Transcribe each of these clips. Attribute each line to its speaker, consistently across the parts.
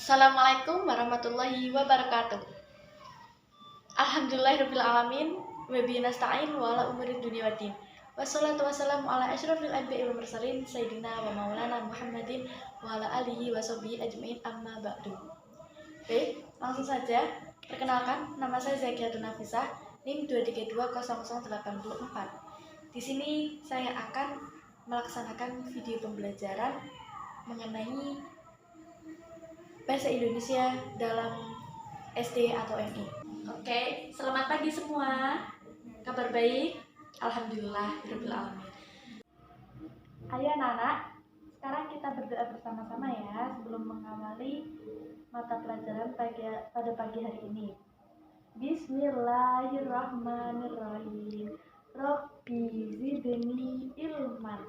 Speaker 1: Assalamualaikum warahmatullahi wabarakatuh. Alhamdulillahirrabbilalamin. Wabihi nasta'in wa ala umuri dunia waddin. Wassalatu wassalamu ala asyrafil anbiya'i wal mursalin Sayyidina wa maulana Muhammadin wa ala alihi wa sahbihi ajma'in amma ba'du. Baik, langsung saja. Perkenalkan, nama saya Zakiatun Nafisah, NIM 2320084. Di sini saya akan melaksanakan video pembelajaran mengenai bahasa Indonesia dalam SD atau MI. Oke, selamat pagi semua. Kabar baik? Alhamdulillahirrabbilalamin. Ayo anak-anak, sekarang kita berdoa bersama-sama ya sebelum mengawali mata pelajaran pada pagi hari ini. Bismillahirrahmanirrahim. Rabbi zidni ilman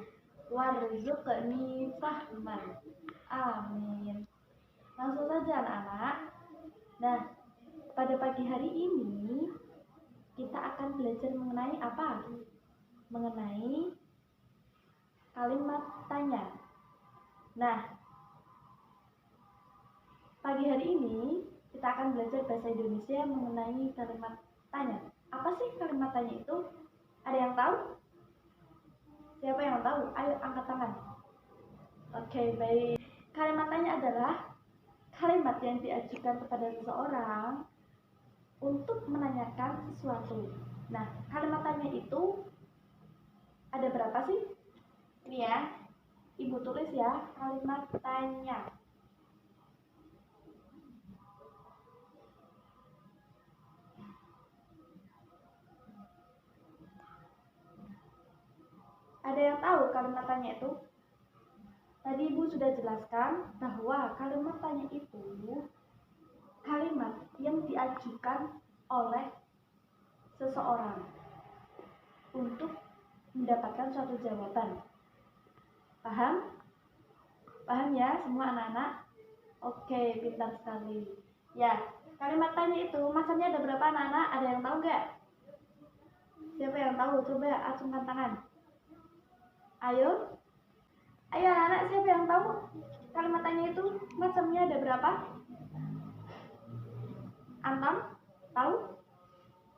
Speaker 1: warzuqni fahman. Amin. Langsung saja anak-anak. Nah, pada pagi hari ini kita akan belajar mengenai apa? Mengenai kalimat tanya. Nah, pagi hari ini kita akan belajar bahasa Indonesia mengenai kalimat tanya. Apa sih kalimat tanya itu? Ada yang tahu? Siapa yang tahu? Ayo angkat tangan. Oke, baik. Kalimat tanya adalah kalimat yang diajukan kepada seseorang untuk menanyakan sesuatu. Nah, kalimat tanya itu ada berapa sih? Ini ya, Ibu tulis ya, kalimat tanya. Ada yang tahu kalimat tanya itu? Tadi Ibu sudah jelaskan bahwa kalimat tanya itu kalimat yang diajukan oleh seseorang untuk mendapatkan suatu jawaban. Paham? Paham ya semua anak-anak? Oke, pintar sekali. Ya, kalimat tanya itu macamnya ada berapa anak-anak? Ada yang tahu nggak? Siapa yang tahu? Coba acungkan tangan. Ayo. Ayo anak-anak, siapa yang tahu kalimat tanya itu macamnya ada berapa? Anton? Tahu?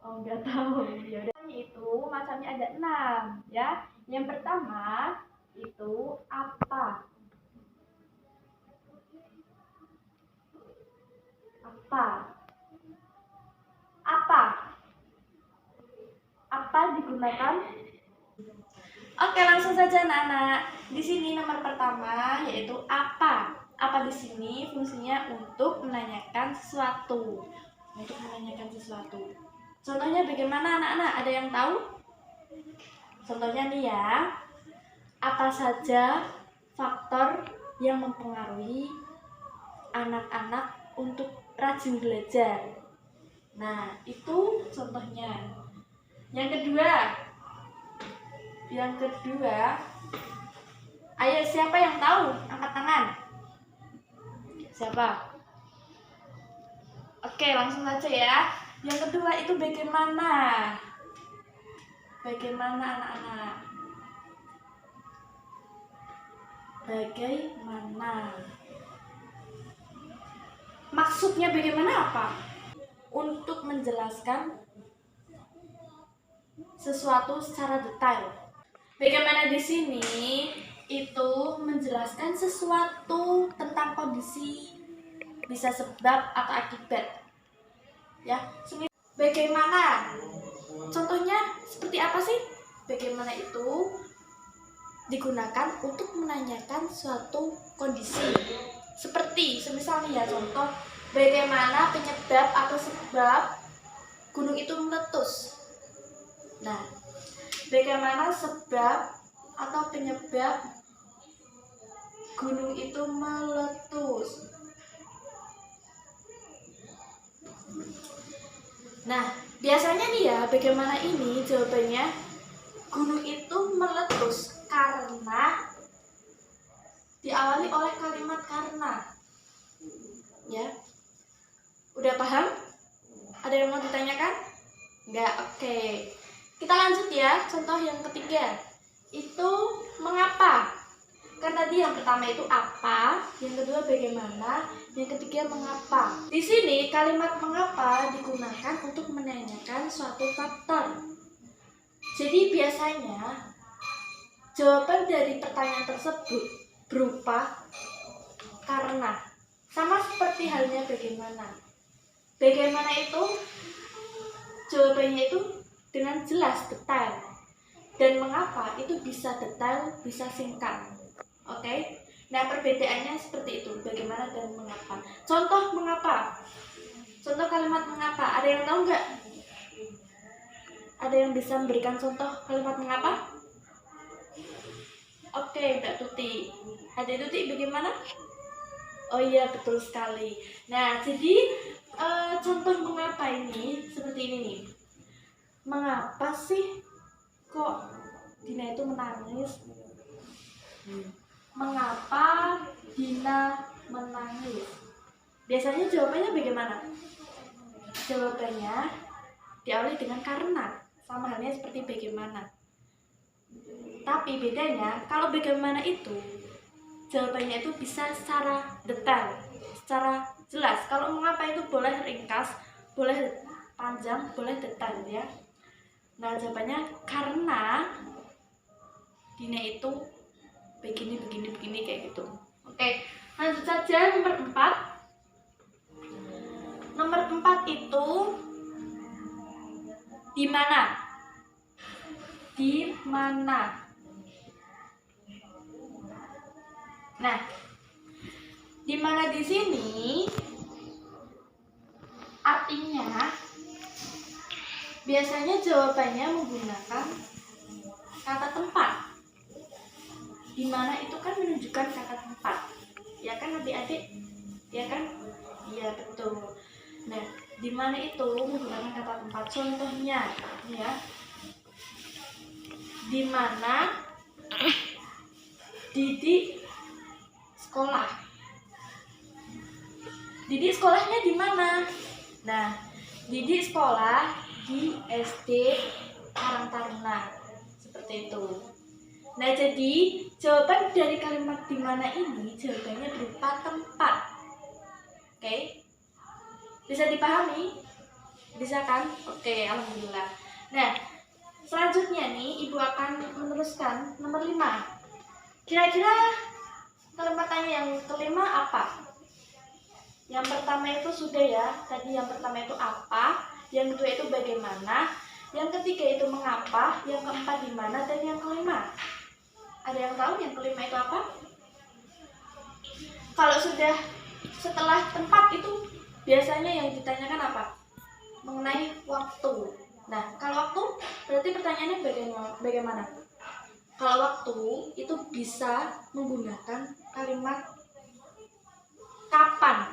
Speaker 1: Oh, nggak tahu. Ya udah. Itu macamnya ada 6 ya. Yang pertama itu apa? Apa? Apa? Apa digunakan? Oke, langsung saja anak-anak. Di sini nomor pertama yaitu apa. Apa di sini fungsinya untuk menanyakan sesuatu. Untuk menanyakan sesuatu. Contohnya bagaimana anak-anak? Ada yang tahu? Contohnya nih ya. Apa saja faktor yang mempengaruhi anak-anak untuk rajin belajar? Nah, itu contohnya. Yang kedua, ayo siapa yang tahu? Angkat tangan. Siapa? Oke, langsung saja ya. Yang kedua itu bagaimana? Bagaimana anak-anak? Bagaimana? Maksudnya bagaimana apa? Untuk menjelaskan sesuatu secara detail. Bagaimana di sini itu menjelaskan sesuatu tentang kondisi, bisa sebab atau akibat. Ya, bagaimana? Contohnya seperti apa sih? Bagaimana itu digunakan untuk menanyakan suatu kondisi. Seperti semisal nih ya contoh, bagaimana penyebab atau sebab gunung itu meletus. Nah, bagaimana sebab atau penyebab gunung itu meletus? Nah, biasanya nih ya, bagaimana ini jawabannya? Gunung itu meletus karena diawali oleh kalimat karena. Ya. Udah paham? Ada yang mau ditanyakan? Enggak, oke. Kita lanjut ya, contoh yang ketiga. Itu mengapa? Kan tadi yang pertama itu apa, yang kedua bagaimana, yang ketiga mengapa. Di sini kalimat mengapa digunakan untuk menanyakan suatu faktor. Jadi biasanya jawaban dari pertanyaan tersebut berupa karena. Sama seperti halnya bagaimana. Bagaimana itu jawabannya itu dengan jelas, detail. Dan mengapa itu bisa detail, bisa singkat. Oke? Nah, perbedaannya seperti itu, bagaimana dan mengapa. Contoh mengapa. Contoh kalimat mengapa. Ada yang tahu nggak? Ada yang bisa memberikan contoh kalimat mengapa? Oke, Mbak Tuti. Adik Tuti bagaimana? Oh iya, betul sekali. Nah, jadi contoh mengapa ini seperti ini nih. Mengapa sih kok Dina itu menangis? Mengapa Dina menangis? Biasanya jawabannya bagaimana? Jawabannya diawali dengan karena, sama halnya seperti bagaimana. Tapi bedanya, kalau bagaimana itu jawabannya itu bisa secara detail, secara jelas. Kalau mengapa itu boleh ringkas, boleh panjang, boleh detail ya. Nah, jawabannya karena Dina itu begini kayak gitu. Oke, lanjut saja nomor 4. Nomor 4 itu di mana? Di mana? Nah, di mana di sini artinya biasanya jawabannya menggunakan kata tempat. Di mana itu kan menunjukkan kata tempat. Ya kan adik-adik? Ya kan? Iya, betul. Nah, di mana itu menggunakan kata tempat. Contohnya ya. Di mana Didi sekolah. Didi sekolahnya di mana? Nah, Didi sekolah di SD Karang Taruna. Seperti itu. Nah, jadi jawaban dari kalimat di mana ini jawabannya berupa tempat. Oke? Bisa dipahami? Bisa kan? Oke, alhamdulillah. Nah, selanjutnya nih Ibu akan meneruskan nomor 5. Kira-kira kalimat tanya yang kelima apa? Yang pertama itu sudah ya. Tadi yang pertama itu apa, yang kedua itu bagaimana, yang ketiga itu mengapa, yang keempat di mana, dan yang kelima. Ada yang tahu yang kelima itu apa? Kalau sudah setelah tempat itu biasanya yang ditanyakan apa? Mengenai waktu. Nah, kalau waktu berarti pertanyaannya bagaimana? Kalau waktu itu bisa menggunakan kalimat kapan.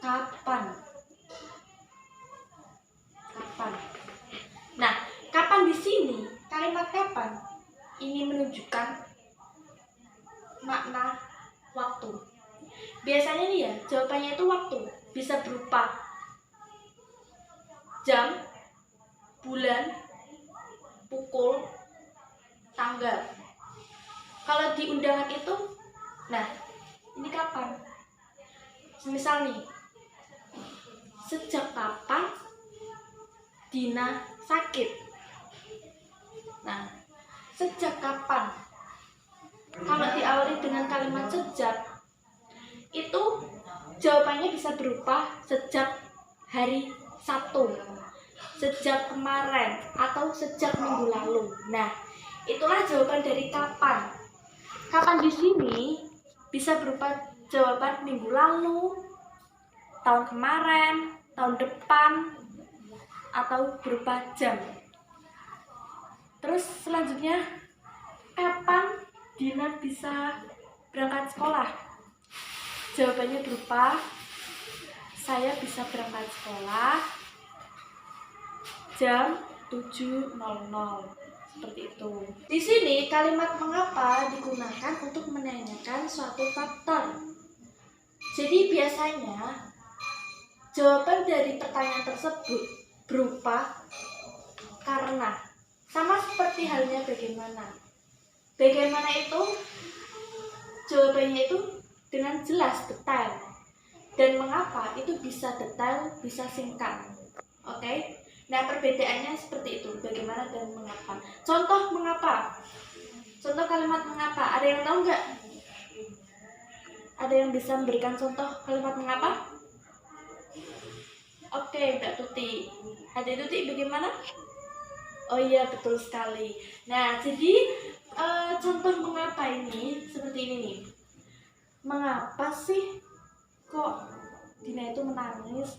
Speaker 1: Kapan. Kapan. Nah, kapan di sini kalimat kapan ini menunjukkan makna waktu. Biasanya nih ya, jawabannya itu waktu bisa berupa jam, bulan, pukul, tanggal. Kalau di undangan itu, nah, ini kapan? Misal nih, sejak kapan Dina sakit? Nah, sejak kapan? Kalau diawali dengan kalimat sejak, itu jawabannya bisa berupa sejak hari Sabtu, sejak kemarin, atau sejak minggu lalu. Nah, itulah jawaban dari kapan. Kapan di sini bisa berupa jawaban minggu lalu, tahun kemarin, tahun depan, atau berupa jam. Terus selanjutnya, kapan Dina bisa berangkat sekolah? Jawabannya berupa saya bisa berangkat sekolah jam 7.00. Seperti itu. Di sini kalimat mengapa digunakan untuk menanyakan suatu faktor. Jadi biasanya jawaban dari pertanyaan tersebut berupa karena. Sama seperti halnya bagaimana. Bagaimana itu jawabannya itu dengan jelas, detail. Dan mengapa itu bisa detail, bisa singkat. Oke? Nah, perbedaannya seperti itu. Bagaimana dan mengapa. Contoh mengapa. Contoh kalimat mengapa. Ada yang tahu nggak? Ada yang bisa memberikan contoh kalimat mengapa? Oke, Mbak Tuti. Adik Tuti bagaimana? Oh iya, betul sekali. Nah, jadi contoh mengapa ini seperti ini nih. Mengapa sih kok Dina itu menangis?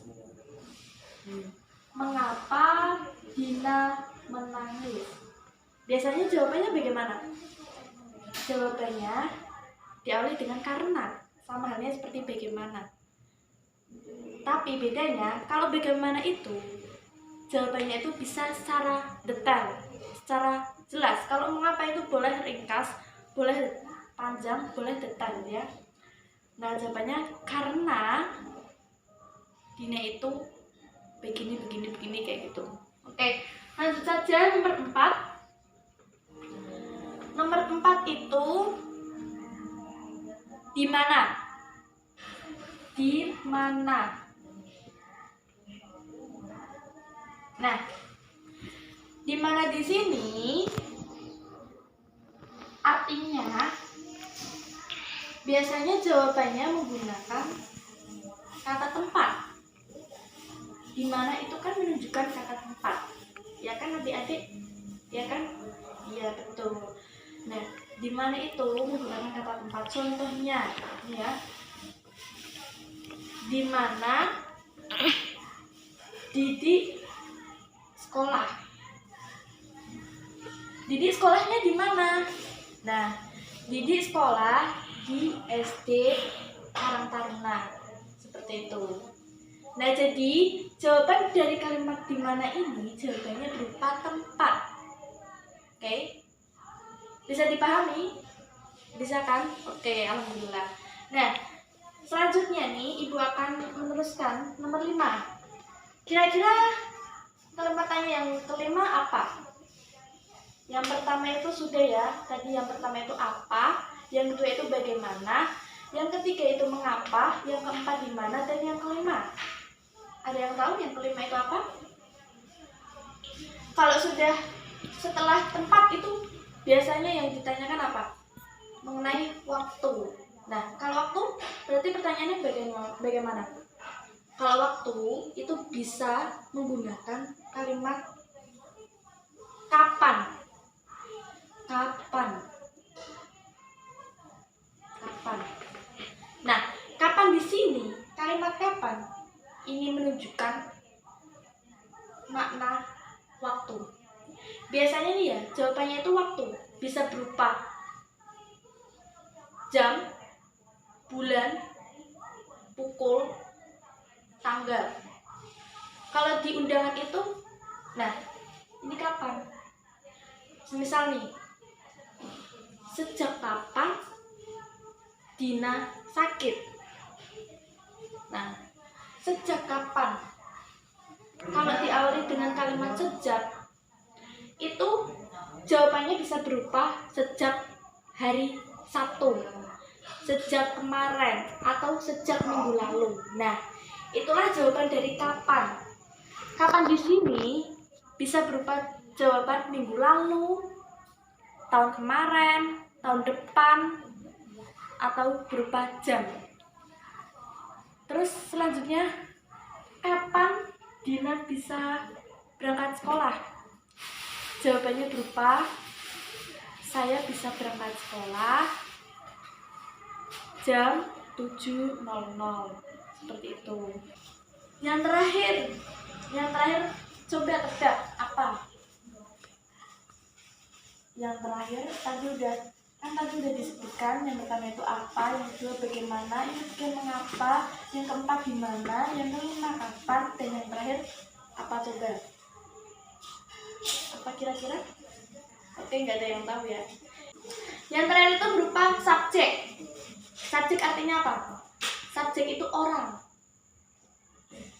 Speaker 1: Mengapa Dina menangis? Biasanya jawabannya bagaimana? Jawabannya diawali dengan karena, sama halnya seperti bagaimana. Tapi bedanya, kalau bagaimana itu jawabannya itu bisa secara detail, secara jelas. Kalau mengapa itu boleh ringkas, boleh panjang, boleh detail ya. Nah, jawabannya karena Dina itu begini kayak gitu. Oke, lanjut saja nomor 4. Nomor 4 itu di mana? Di mana? Nah, di mana di sini artinya biasanya jawabannya menggunakan kata tempat. Di mana itu kan menunjukkan kata tempat. Ya kan adik-adik? Ya kan? Iya, betul. Nah, di mana itu menggunakan kata tempat. Contohnya, ya. Di mana Didi sekolah. Didi sekolahnya di mana? Nah, Didi sekolah di SD Karang Taruna. Seperti itu. Nah, jadi jawaban dari kalimat di mana ini jawabannya berupa tempat. Oke? Bisa dipahami? Bisa kan? Oke, alhamdulillah. Nah, selanjutnya nih Ibu akan meneruskan nomor 5. Kira-kira kalimat tanya yang kelima apa? Yang pertama itu sudah ya. Tadi yang pertama itu apa? Yang kedua itu bagaimana? Yang ketiga itu mengapa? Yang keempat di mana? Dan yang kelima. Ada yang tahu yang kelima itu apa? Kalau sudah setelah tempat itu biasanya yang ditanyakan apa? Mengenai waktu. Nah, kalau waktu berarti pertanyaannya bagaimana? Kalau waktu itu bisa menggunakan kalimat kapan. Kapan. Kapan. Nah, kapan di sini kalimat kapan ini menunjukkan makna waktu. Biasanya nih ya, jawabannya itu waktu bisa berupa jam, bulan, pukul, tanggal. Kalau di undangan itu, nah, ini kapan? Misal nih, sejak kapan Dina sakit? Nah, sejak kapan? Kalau diawali dengan kalimat sejak, itu jawabannya bisa berupa sejak hari Sabtu, sejak kemarin, atau sejak minggu lalu. Nah, itulah jawaban dari kapan. Kapan di sini bisa berupa jawaban minggu lalu, tahun kemarin, tahun depan, atau berupa jam. Terus selanjutnya, kapan Dina bisa berangkat sekolah? Jawabannya berupa saya bisa berangkat sekolah jam 7.00. Seperti itu. Yang terakhir coba tebak apa? Yang terakhir tadi udah disebutkan. Yang pertama itu apa, yang kedua bagaimana, yang ketiga mengapa, yang keempat di mana, yang kelima kapan, dan yang terakhir apa coba? Apa kira-kira? Oke, nggak ada yang tahu ya. Yang terakhir itu berupa subjek. Subjek artinya apa? Subjek itu orang.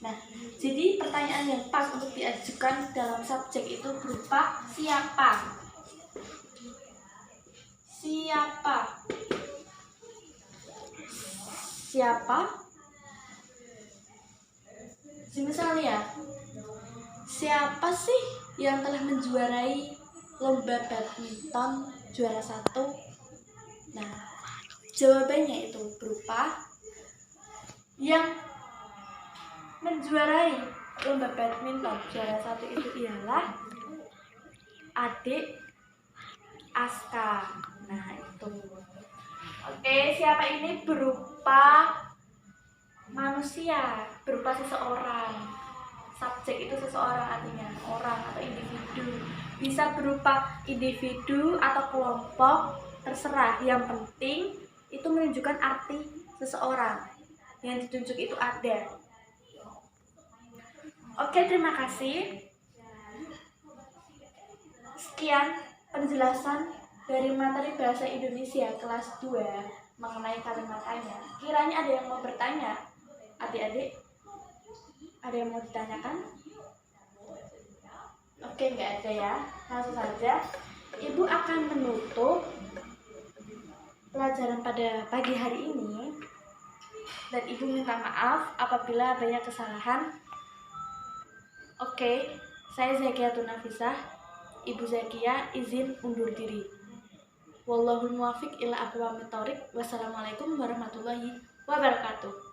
Speaker 1: Nah, jadi pertanyaan yang pas untuk diajukan dalam subjek itu berupa siapa. Siapa. Siapa sih yang telah menjuarai lomba badminton juara 1? Nah, jawabannya itu berupa yang menjuarai lomba badminton juara 1 itu ialah adik Aska. Nah, itu. Oke, siapa ini? Berupa manusia, berupa seseorang. Subjek itu seseorang, artinya orang atau individu. Bisa berupa individu atau kelompok, terserah. Yang penting itu menunjukkan arti seseorang. Yang ditunjuk itu ada. Oke, terima kasih. Sekian penjelasan dari materi bahasa Indonesia kelas 2 mengenai kalimat tanya. Kiranya ada yang mau bertanya, adik-adik? Ada yang mau ditanyakan? Oke, nggak ada ya. Langsung saja, Ibu akan menutup pelajaran pada pagi hari ini. Dan Ibu minta maaf apabila banyak kesalahan. Oke, saya Zakiatun Nafisah. Ibu Zakia izin undur diri. Wallahul muwaffiq ila aqwamit thoriq. Wassalamualaikum warahmatullahi wabarakatuh.